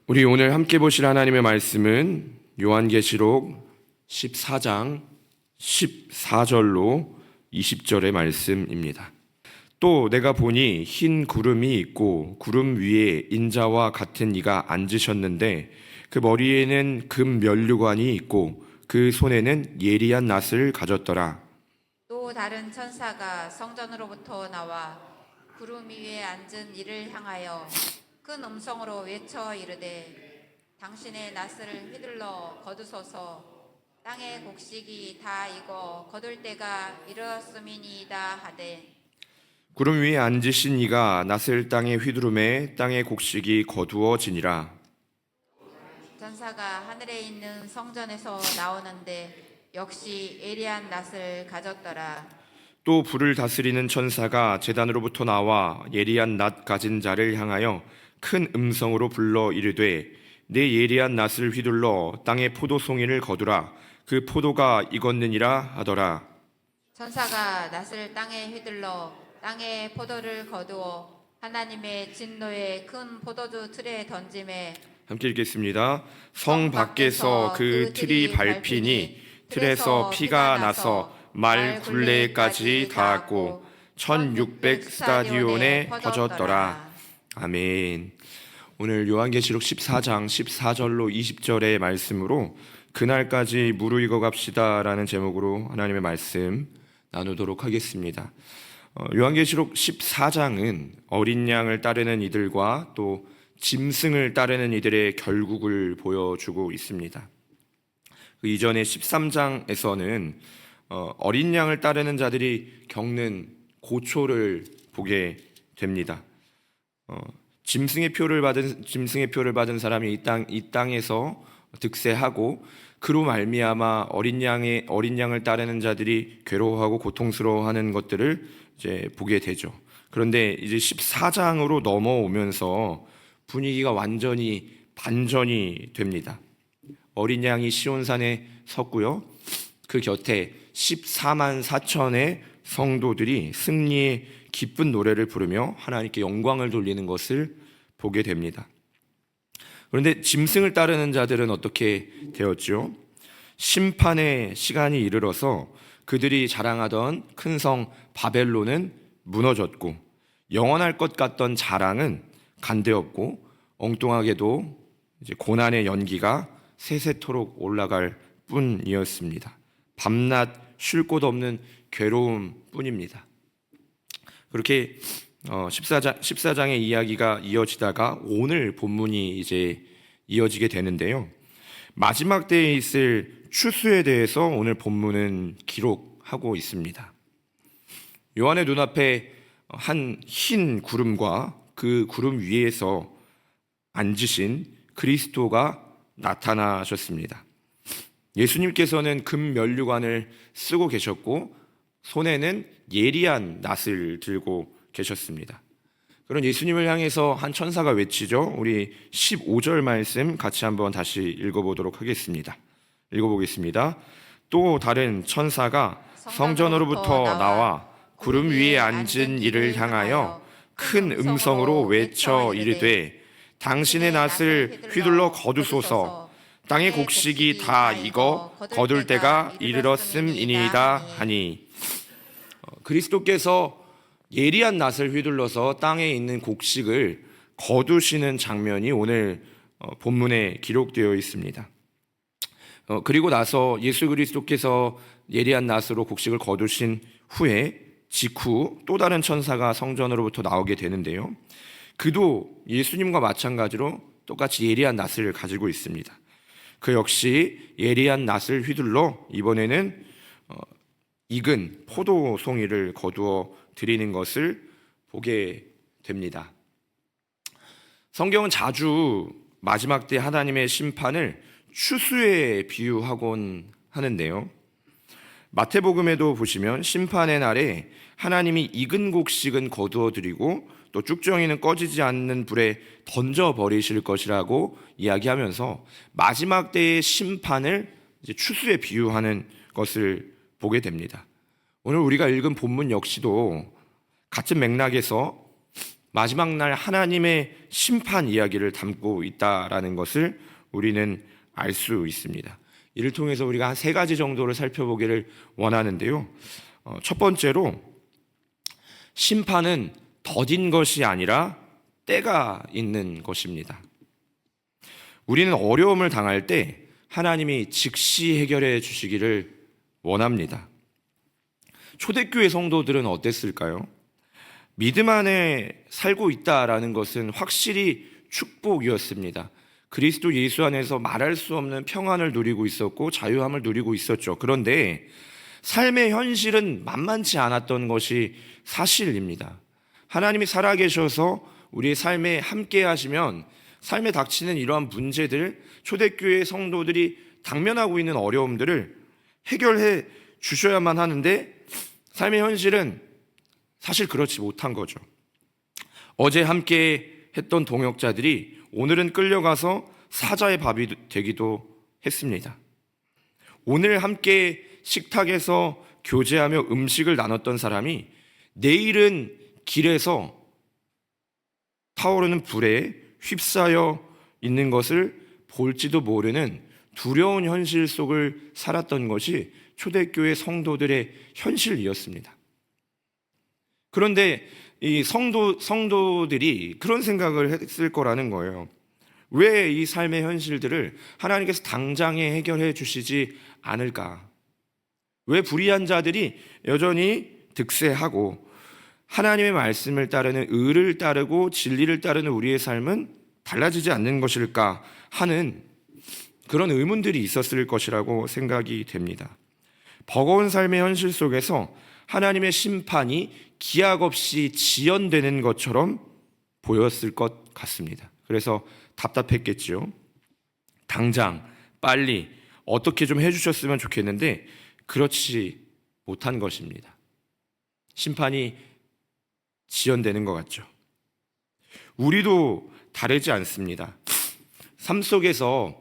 우리 오늘 함께 보실 하나님의 말씀은 요한계시록 14장 14절로 20절의 말씀입니다. 또 내가 보니 흰 구름이 있고 구름 위에 인자와 같은 이가 앉으셨는데 그 머리에는 금 면류관이 있고 그 손에는 예리한 낫을 가졌더라. 또 다른 천사가 성전으로부터 나와 구름 위에 앉은 이를 향하여 큰 음성으로 외쳐 이르되 당신의 낫을 휘둘러 거두소서. 땅의 곡식이 다 익어 거둘 때가 이르렀음이니이다 하되 구름 위에 앉으신 이가 낫을 땅에 휘두르매 땅의 곡식이 거두어지니라. 천사가 하늘에 있는 성전에서 나오는데 역시 예리한 낫을 가졌더라. 또 불을 다스리는 천사가 제단으로부터 나와 예리한 낫 가진 자를 향하여 큰 음성으로 불러 이르되 내 예리한 낫을 휘둘러 땅의 포도송이를 거두라. 그 포도가 익었느니라 하더라. 천사가 낫을 땅에 휘둘러 땅의 포도를 거두어 하나님의 진노의 큰 포도주 틀에 던짐에 함께 읽겠습니다. 성 밖에서 그 틀이 밟히니 틀에서 피가 나서 말 굴레까지 닿았고 1600 스타디온에 퍼졌더라. 아멘. 오늘 요한계시록 14장 14절로 20절의 말씀으로 그날까지 무르익어 갑시다라는 제목으로 하나님의 말씀 나누도록 하겠습니다. 요한계시록 14장은 어린 양을 따르는 이들과 또 짐승을 따르는 이들의 결국을 보여주고 있습니다. 그 이전에 13장에서는 어린 양을 따르는 자들이 겪는 고초를 보게 됩니다. 짐승의 표를 받은 사람이 이 땅에서 득세하고 그로 말미암아 어린 양을 따르는 자들이 괴로워하고 고통스러워하는 것들을 이제 보게 되죠. 그런데 이제 14장으로 넘어오면서 분위기가 완전히 반전이 됩니다. 어린 양이 시온산에 섰고요. 그 곁에 14만 4천의 성도들이 승리의 기쁜 노래를 부르며 하나님께 영광을 돌리는 것을 보게 됩니다. 그런데 짐승을 따르는 자들은 어떻게 되었죠? 심판의 시간이 이르러서 그들이 자랑하던 큰 성 바벨론은 무너졌고 영원할 것 같던 자랑은 간되었고 엉뚱하게도 이제 고난의 연기가 세세토록 올라갈 뿐이었습니다. 밤낮 쉴 곳 없는 괴로움 뿐입니다. 그렇게 14장의 이야기가 이어지다가 오늘 본문이 이제 이어지게 되는데요. 마지막 때에 있을 추수에 대해서 오늘 본문은 기록하고 있습니다. 요한의 눈앞에 한 흰 구름과 그 구름 위에서 앉으신 그리스도가 나타나셨습니다. 예수님께서는 금 면류관을 쓰고 계셨고 손에는 예리한 낫을 들고 계셨습니다. 그런 예수님을 향해서 한 천사가 외치죠. 우리 15절 말씀 같이 한번 다시 읽어보도록 하겠습니다. 읽어보겠습니다. 또 다른 천사가 성전으로부터 나와 구름 위에 앉은 이를 향하여 큰 음성으로 외쳐 이르되 당신의 낫을 휘둘러 거두소서. 땅의 곡식이 다 익어 거둘 때가 이르렀음이니이다 하니. 그리스도께서 예리한 낫을 휘둘러서 땅에 있는 곡식을 거두시는 장면이 오늘 본문에 기록되어 있습니다. 그리고 나서 예수 그리스도께서 예리한 낫으로 곡식을 거두신 후에 직후 또 다른 천사가 성전으로부터 나오게 되는데요. 그도 예수님과 마찬가지로 똑같이 예리한 낫을 가지고 있습니다. 그 역시 예리한 낫을 휘둘러 이번에는 익은 포도송이를 거두어 드리는 것을 보게 됩니다. 성경은 자주 마지막 때 하나님의 심판을 추수에 비유하곤 하는데요. 마태복음에도 보시면 심판의 날에 하나님이 익은 곡식은 거두어 드리고 또 쭉정이는 꺼지지 않는 불에 던져 버리실 것이라고 이야기하면서 마지막 때의 심판을 이제 추수에 비유하는 것을 보게 됩니다. 오늘 우리가 읽은 본문 역시도 같은 맥락에서 마지막 날 하나님의 심판 이야기를 담고 있다라는 것을 우리는 알 수 있습니다. 이를 통해서 우리가 한 3가지 정도를 살펴보기를 원하는데요. 첫 번째로, 심판은 더딘 것이 아니라 때가 있는 것입니다. 우리는 어려움을 당할 때 하나님이 즉시 해결해 주시기를 원합니다. 초대교회 성도들은 어땠을까요? 믿음 안에 살고 있다라는 것은 확실히 축복이었습니다. 그리스도 예수 안에서 말할 수 없는 평안을 누리고 있었고 자유함을 누리고 있었죠. 그런데 삶의 현실은 만만치 않았던 것이 사실입니다. 하나님이 살아계셔서 우리의 삶에 함께 하시면 삶에 닥치는 이러한 문제들, 초대교회 성도들이 당면하고 있는 어려움들을 해결해 주셔야만 하는데 삶의 현실은 사실 그렇지 못한 거죠. 어제 함께 했던 동역자들이 오늘은 끌려가서 사자의 밥이 되기도 했습니다. 오늘 함께 식탁에서 교제하며 음식을 나눴던 사람이 내일은 길에서 타오르는 불에 휩싸여 있는 것을 볼지도 모르는 두려운 현실 속을 살았던 것이 초대교회 성도들의 현실이었습니다. 그런데 이 성도들이 그런 생각을 했을 거라는 거예요. 왜 이 삶의 현실들을 하나님께서 당장에 해결해 주시지 않을까? 왜 불의한 자들이 여전히 득세하고 하나님의 말씀을 따르는 의를 따르고 진리를 따르는 우리의 삶은 달라지지 않는 것일까 하는 그런 의문들이 있었을 것이라고 생각이 됩니다. 버거운 삶의 현실 속에서 하나님의 심판이 기약 없이 지연되는 것처럼 보였을 것 같습니다. 그래서 답답했겠죠. 당장 빨리 어떻게 좀 해주셨으면 좋겠는데 그렇지 못한 것입니다. 심판이 지연되는 것 같죠. 우리도 다르지 않습니다. 삶 속에서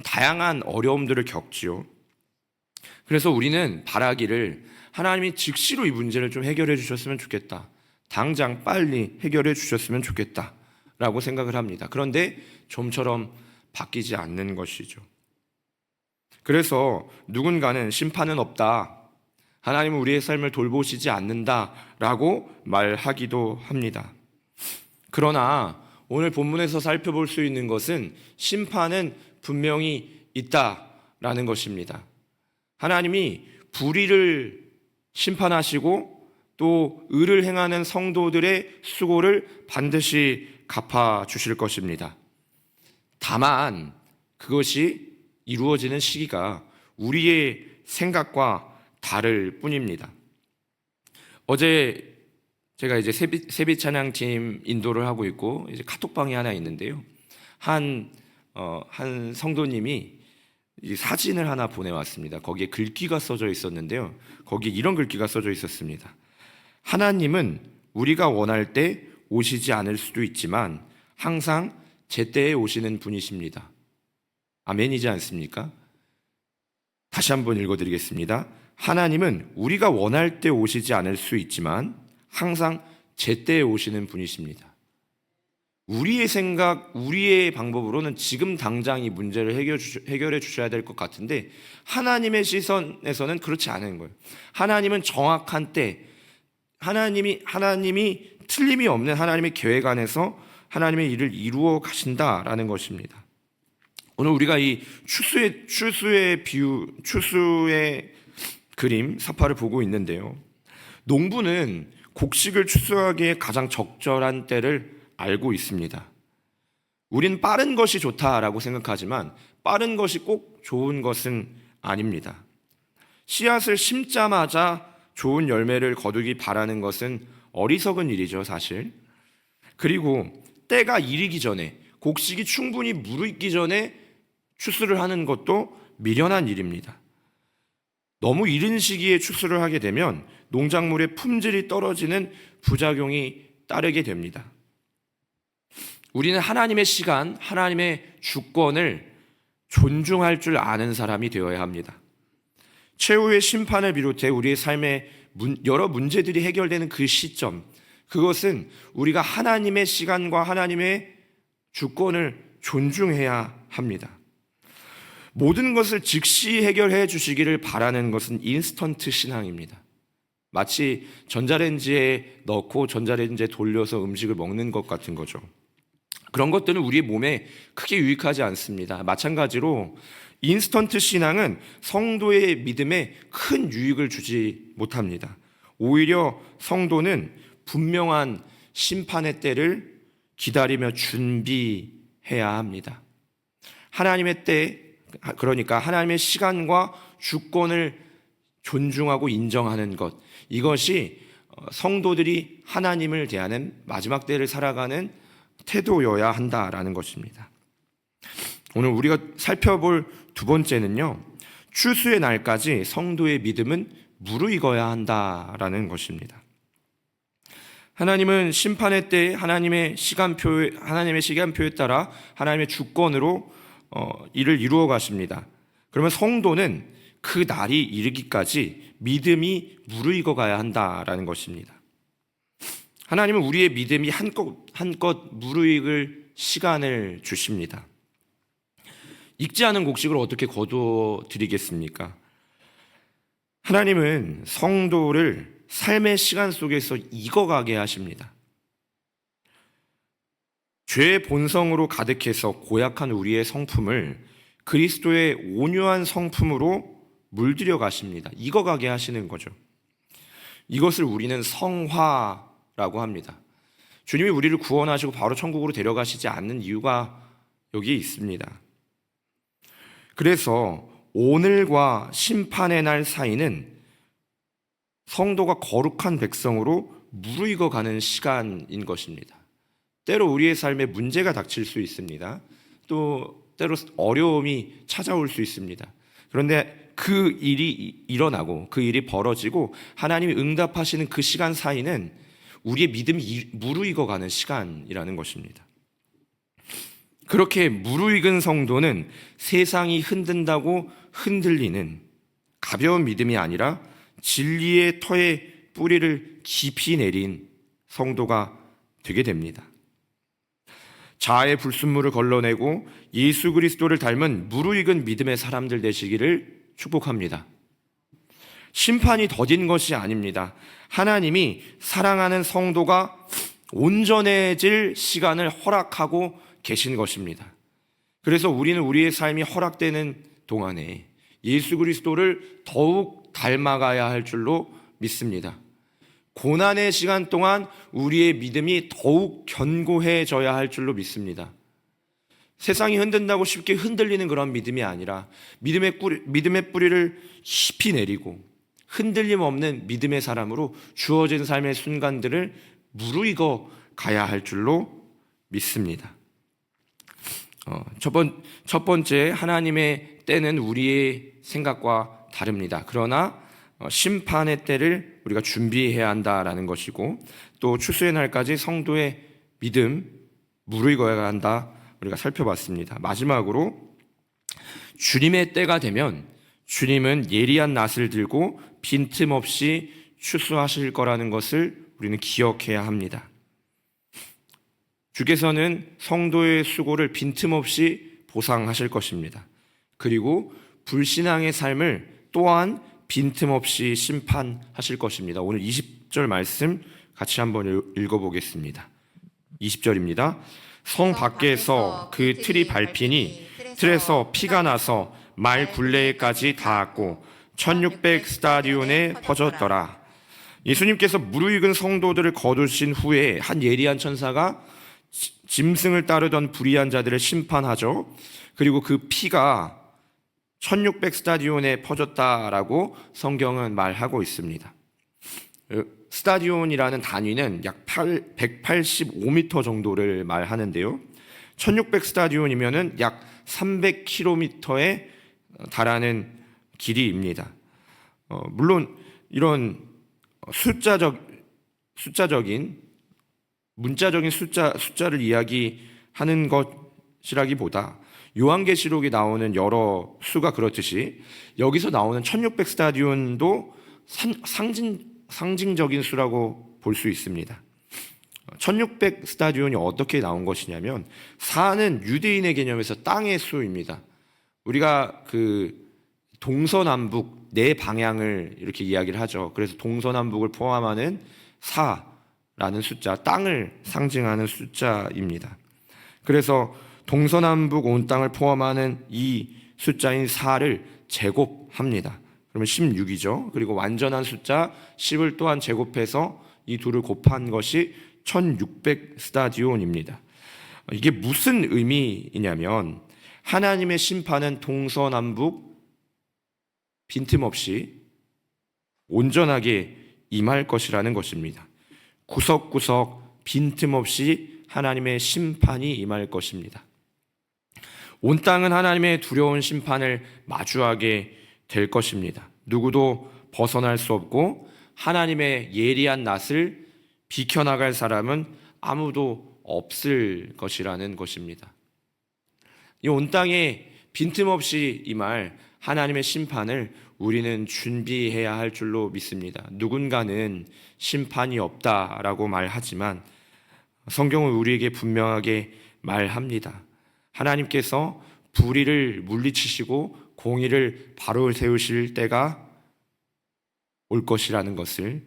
다양한 어려움들을 겪지요. 그래서 우리는 바라기를 하나님이 즉시로 이 문제를 좀 해결해 주셨으면 좋겠다. 당장 빨리 해결해 주셨으면 좋겠다. 라고 생각을 합니다. 그런데 좀처럼 바뀌지 않는 것이죠. 그래서 누군가는 심판은 없다. 하나님은 우리의 삶을 돌보시지 않는다. 라고 말하기도 합니다. 그러나 오늘 본문에서 살펴볼 수 있는 것은 심판은 분명히 있다라는 것입니다. 하나님이 불의를 심판하시고 또 의를 행하는 성도들의 수고를 반드시 갚아주실 것입니다. 다만 그것이 이루어지는 시기가 우리의 생각과 다를 뿐입니다. 어제 제가 이제 세비 찬양팀 인도를 하고 있고 이제 카톡방이 하나 있는데요. 한 성도님이 이 사진을 하나 보내왔습니다. 거기에 글귀가 써져 있었는데요. 거기에 이런 글귀가 써져 있었습니다. 하나님은 우리가 원할 때 오시지 않을 수도 있지만 항상 제때에 오시는 분이십니다. 아멘이지 않습니까? 다시 한번 읽어드리겠습니다. 하나님은 우리가 원할 때 오시지 않을 수 있지만 항상 제때에 오시는 분이십니다. 우리의 생각, 우리의 방법으로는 지금 당장 이 문제를 해결해 주셔야 될 것 같은데 하나님의 시선에서는 그렇지 않은 거예요. 하나님은 정확한 때, 하나님이 틀림이 없는 하나님의 계획 안에서 하나님의 일을 이루어 가신다라는 것입니다. 오늘 우리가 이 추수의 그림, 사파를 보고 있는데요. 농부는 곡식을 추수하기에 가장 적절한 때를 알고 있습니다. 우린 빠른 것이 좋다라고 생각하지만 빠른 것이 꼭 좋은 것은 아닙니다. 씨앗을 심자마자 좋은 열매를 거두기 바라는 것은 어리석은 일이죠, 사실. 그리고 때가 이르기 전에, 곡식이 충분히 무르익기 전에 추수를 하는 것도 미련한 일입니다. 너무 이른 시기에 추수를 하게 되면 농작물의 품질이 떨어지는 부작용이 따르게 됩니다. 우리는 하나님의 시간, 하나님의 주권을 존중할 줄 아는 사람이 되어야 합니다. 최후의 심판을 비롯해 우리의 삶의 여러 문제들이 해결되는 그 시점, 그것은 우리가 하나님의 시간과 하나님의 주권을 존중해야 합니다. 모든 것을 즉시 해결해 주시기를 바라는 것은 인스턴트 신앙입니다. 마치 전자레인지에 넣고 전자레인지에 돌려서 음식을 먹는 것 같은 거죠. 그런 것들은 우리의 몸에 크게 유익하지 않습니다. 마찬가지로 인스턴트 신앙은 성도의 믿음에 큰 유익을 주지 못합니다. 오히려 성도는 분명한 심판의 때를 기다리며 준비해야 합니다. 하나님의 때, 그러니까 하나님의 시간과 주권을 존중하고 인정하는 것, 이것이 성도들이 하나님을 대하는 마지막 때를 살아가는 태도여야 한다라는 것입니다. 오늘 우리가 살펴볼 두 번째는요, 추수의 날까지 성도의 믿음은 무르익어야 한다라는 것입니다. 하나님은 심판의 때 하나님의 시간표에 따라 하나님의 주권으로 일을 이루어 가십니다. 그러면 성도는 그 날이 이르기까지 믿음이 무르익어 가야 한다라는 것입니다. 하나님은 우리의 믿음이 한껏 무르익을 시간을 주십니다. 익지 않은 곡식을 어떻게 거두어 드리겠습니까? 하나님은 성도를 삶의 시간 속에서 익어가게 하십니다. 죄의 본성으로 가득해서 고약한 우리의 성품을 그리스도의 온유한 성품으로 물들여 가십니다. 익어가게 하시는 거죠. 이것을 우리는 성화라고 합니다. 주님이 우리를 구원하시고 바로 천국으로 데려가시지 않는 이유가 여기에 있습니다. 그래서 오늘과 심판의 날 사이는 성도가 거룩한 백성으로 무르익어가는 시간인 것입니다. 때로 우리의 삶에 문제가 닥칠 수 있습니다. 또 때로 어려움이 찾아올 수 있습니다. 그런데 그 일이 일어나고 그 일이 벌어지고 하나님이 응답하시는 그 시간 사이는 우리의 믿음이 무르익어가는 시간이라는 것입니다. 그렇게 무르익은 성도는 세상이 흔든다고 흔들리는 가벼운 믿음이 아니라 진리의 터에 뿌리를 깊이 내린 성도가 되게 됩니다. 자아의 불순물을 걸러내고 예수 그리스도를 닮은 무르익은 믿음의 사람들 되시기를 축복합니다. 심판이 더딘 것이 아닙니다. 하나님이 사랑하는 성도가 온전해질 시간을 허락하고 계신 것입니다. 그래서 우리는 우리의 삶이 허락되는 동안에 예수 그리스도를 더욱 닮아가야 할 줄로 믿습니다. 고난의 시간 동안 우리의 믿음이 더욱 견고해져야 할 줄로 믿습니다. 세상이 흔든다고 쉽게 흔들리는 그런 믿음이 아니라 믿음의 뿌리를 깊이 내리고 흔들림 없는 믿음의 사람으로 주어진 삶의 순간들을 무르익어 가야 할 줄로 믿습니다. 첫 번째, 하나님의 때는 우리의 생각과 다릅니다. 그러나 심판의 때를 우리가 준비해야 한다라는 것이고, 또 추수의 날까지 성도의 믿음 무르익어야 한다, 우리가 살펴봤습니다. 마지막으로 주님의 때가 되면 주님은 예리한 낫을 들고 빈틈없이 추수하실 거라는 것을 우리는 기억해야 합니다. 주께서는 성도의 수고를 빈틈없이 보상하실 것입니다. 그리고 불신앙의 삶을 또한 빈틈없이 심판하실 것입니다. 오늘 20절 말씀 같이 한번 읽어보겠습니다. 20절입니다. 성 밖에서 그 틀이 밟히니 틀에서 피가 나서 말 굴레까지 닿았고 1600 스타디온에 퍼졌더라. 예수님께서 무르익은 성도들을 거두신 후에 한 예리한 천사가 짐승을 따르던 불의한 자들을 심판하죠. 그리고 그 피가 1600 스타디온에 퍼졌다라고 성경은 말하고 있습니다. 스타디온이라는 단위는 약 185m 정도를 말하는데요. 1600 스타디온이면은 약 300km에 달하는 길이입니다. 물론 이런 숫자적인 문자적인 숫자를 이야기하는 것이라기보다 요한계시록에 나오는 여러 수가 그렇듯이 여기서 나오는 1600 스타디온도 상징적인 수라고 볼 수 있습니다. 1600 스타디온이 어떻게 나온 것이냐면, 사는 유대인의 개념에서 땅의 수입니다. 우리가 동서남북 네 방향을 이렇게 이야기를 하죠. 그래서 동서남북을 포함하는 사라는 숫자, 땅을 상징하는 숫자입니다. 그래서 동서남북 온 땅을 포함하는 이 숫자인 4를 제곱합니다. 그러면 16이죠. 그리고 완전한 숫자 10을 또한 제곱해서 이 둘을 곱한 것이 1600 스타디온입니다. 이게 무슨 의미이냐면, 하나님의 심판은 동서남북 빈틈없이 온전하게 임할 것이라는 것입니다. 구석구석 빈틈없이 하나님의 심판이 임할 것입니다. 온 땅은 하나님의 두려운 심판을 마주하게 될 것입니다. 누구도 벗어날 수 없고 하나님의 예리한 낯을 비켜나갈 사람은 아무도 없을 것이라는 것입니다. 이 온 땅에 빈틈없이 임할 하나님의 심판을 우리는 준비해야 할 줄로 믿습니다. 누군가는 심판이 없다라고 말하지만 성경은 우리에게 분명하게 말합니다. 하나님께서 불의를 물리치시고 공의를 바로 세우실 때가 올 것이라는 것을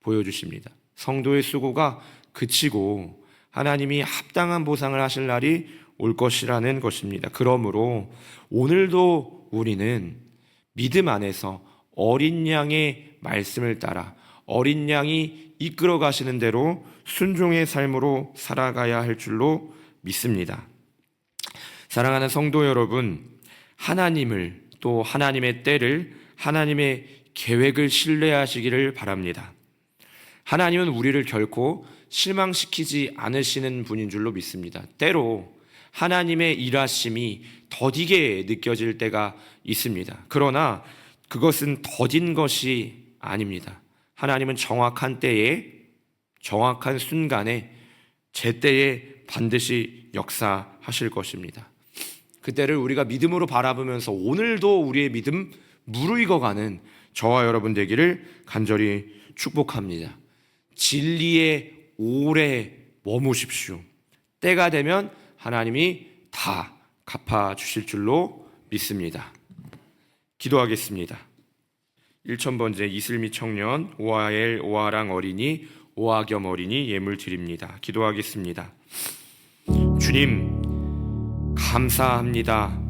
보여주십니다. 성도의 수고가 그치고 하나님이 합당한 보상을 하실 날이 올 것이라는 것입니다. 그러므로 오늘도 우리는 믿음 안에서 어린 양의 말씀을 따라 어린 양이 이끌어 가시는 대로 순종의 삶으로 살아가야 할 줄로 믿습니다. 사랑하는 성도 여러분, 하나님을, 또 하나님의 때를, 하나님의 계획을 신뢰하시기를 바랍니다. 하나님은 우리를 결코 실망시키지 않으시는 분인 줄로 믿습니다. 때로 하나님의 일하심이 더디게 느껴질 때가 있습니다. 그러나 그것은 더딘 것이 아닙니다. 하나님은 정확한 때에, 정확한 순간에, 제때에 반드시 역사하실 것입니다. 그때를 우리가 믿음으로 바라보면서 오늘도 우리의 믿음 무르익어가는 저와 여러분 되기를 간절히 축복합니다. 진리에 오래 머무십시오. 때가 되면 하나님이 다 갚아주실 줄로 믿습니다. 기도하겠습니다. 1000번째 이슬미 청년, 오하엘 오하랑 어린이, 오하겸 어린이 예물 드립니다. 기도하겠습니다. 주님, 감사합니다.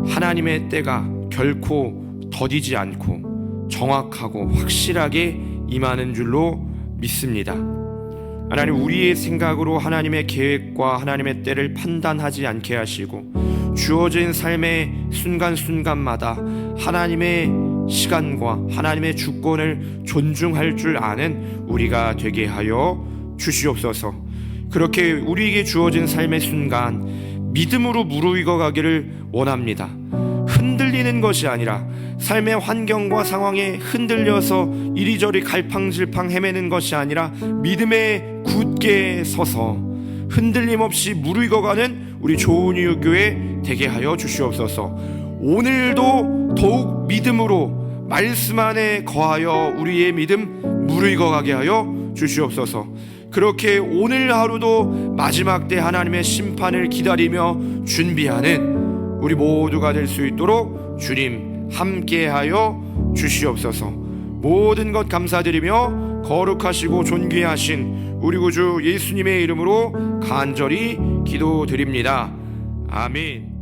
하나님의 때가 결코 더디지 않고 정확하고 확실하게 임하는 줄로 믿습니다. 하나님, 우리의 생각으로 하나님의 계획과 하나님의 때를 판단하지 않게 하시고 주어진 삶의 순간순간마다 하나님의 시간과 하나님의 주권을 존중할 줄 아는 우리가 되게 하여 주시옵소서. 그렇게 우리에게 주어진 삶의 순간 믿음으로 무르익어 가기를 원합니다. 흔들리는 것이 아니라 삶의 환경과 상황에 흔들려서 이리저리 갈팡질팡 헤매는 것이 아니라 믿음에 굳게 서서 흔들림 없이 무르익어가는 우리 좋은 이웃 교회 되게 하여 주시옵소서. 오늘도 더욱 믿음으로 말씀 안에 거하여 우리의 믿음 무르익어가게 하여 주시옵소서. 그렇게 오늘 하루도 마지막 때 하나님의 심판을 기다리며 준비하는 우리 모두가 될 수 있도록 주님 함께하여 주시옵소서. 모든 것 감사드리며 거룩하시고 존귀하신 우리 구주 예수님의 이름으로 간절히 기도드립니다. 아멘.